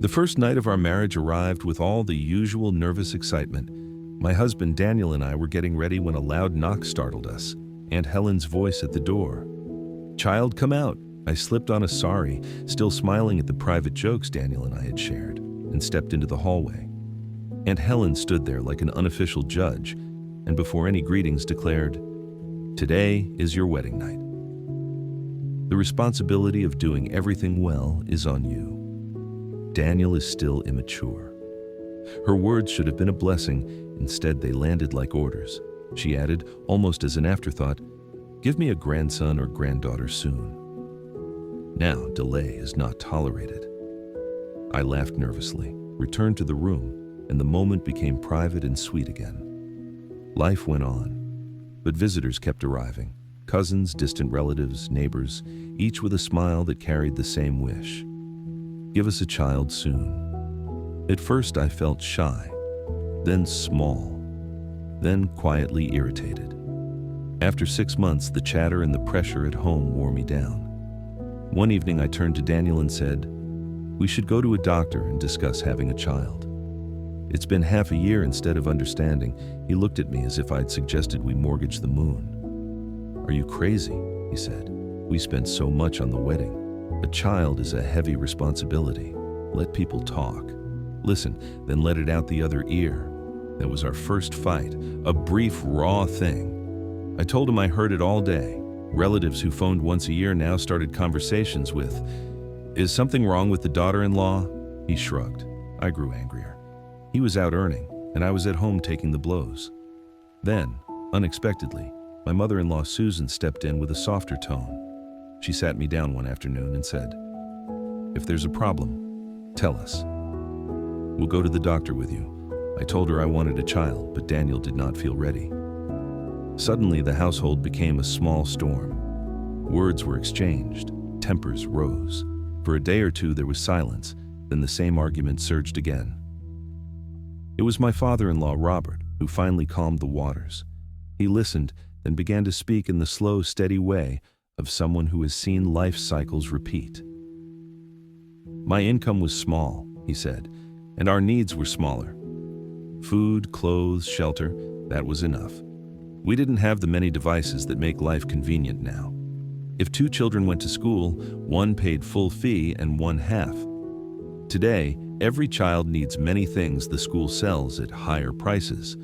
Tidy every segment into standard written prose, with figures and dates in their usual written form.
The first night of our marriage arrived with all the usual nervous excitement. My husband Daniel and I were getting ready when a loud knock startled us. Aunt Helen's voice at the door. "Child, come out." I slipped on a sorry, still smiling at the private jokes Daniel and I had shared, and stepped into the hallway. Aunt Helen stood there like an unofficial judge, and before any greetings declared, "Today is your wedding night. The responsibility of doing everything well is on you. Daniel is still immature." Her words should have been a blessing. Instead, they landed like orders. She added, almost as an afterthought, "Give me a grandson or granddaughter soon. Now, delay is not tolerated." I laughed nervously, returned to the room, and the moment became private and sweet again. Life went on, but visitors kept arriving. Cousins, distant relatives, neighbors, each with a smile that carried the same wish. Give us a child soon. At first I felt shy, then small, then quietly irritated. After 6 months, the chatter and the pressure at home wore me down. One evening I turned to Daniel and said, "We should go to a doctor and discuss having a child." It's been half a year. Instead of understanding, he looked at me as if I'd suggested we mortgage the moon. "Are you crazy?" he said. "We spent so much on the wedding. A child is a heavy responsibility. Let people talk. Listen, then let it out the other ear." That was our first fight, a brief, raw thing. I told him I heard it all day. Relatives who phoned once a year now started conversations with, "Is something wrong with the daughter-in-law?" He shrugged. I grew angrier. He was out earning, and I was at home taking the blows. Then, unexpectedly, my mother-in-law Susan stepped in with a softer tone. She sat me down one afternoon and said, "If there's a problem, tell us. We'll go to the doctor with you." I told her I wanted a child, but Daniel did not feel ready. Suddenly, the household became a small storm. Words were exchanged, tempers rose. For a day or two, there was silence, then the same argument surged again. It was my father-in-law, Robert, who finally calmed the waters. He listened, then began to speak in the slow, steady way of someone who has seen life cycles repeat. "My income was small," he said, "and our needs were smaller. Food, clothes, shelter, that was enough. We didn't have the many devices that make life convenient now. If 2 children went to school, one paid full fee and one half. Today, every child needs many things the school sells at higher prices.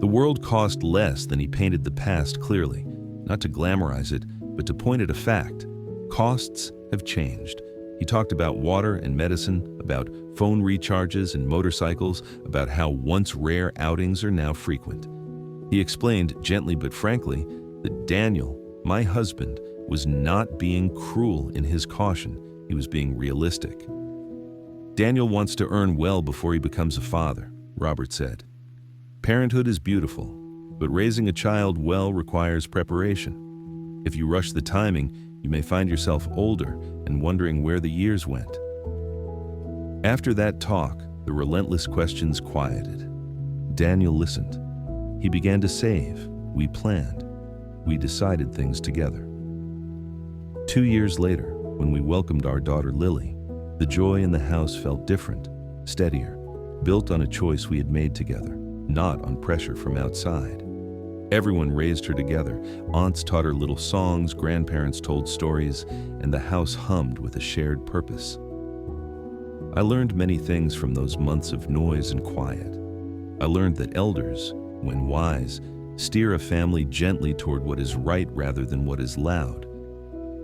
The world cost less than." He painted the past clearly, not to glamorize it, but to point at a fact. Costs have changed. He talked about water and medicine, about phone recharges and motorcycles, about how once rare outings are now frequent. He explained, gently but frankly, that Daniel, my husband, was not being cruel in his caution. He was being realistic. "Daniel wants to earn well before he becomes a father," Robert said. "Parenthood is beautiful, but raising a child well requires preparation. If you rush the timing, you may find yourself older and wondering where the years went." After that talk, the relentless questions quieted. Daniel listened. He began to save. We planned. We decided things together. 2 years later, when we welcomed our daughter Lily, the joy in the house felt different, steadier, built on a choice we had made together, not on pressure from outside. Everyone raised her together. Aunts taught her little songs, grandparents told stories, and the house hummed with a shared purpose. I learned many things from those months of noise and quiet. I learned that elders, when wise, steer a family gently toward what is right rather than what is loud.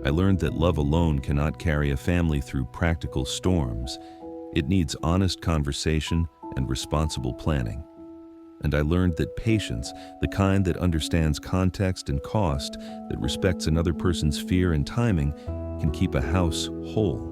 I learned that love alone cannot carry a family through practical storms. It needs honest conversation and responsible planning. And I learned that patience, the kind that understands context and cost, that respects another person's fear and timing, can keep a house whole.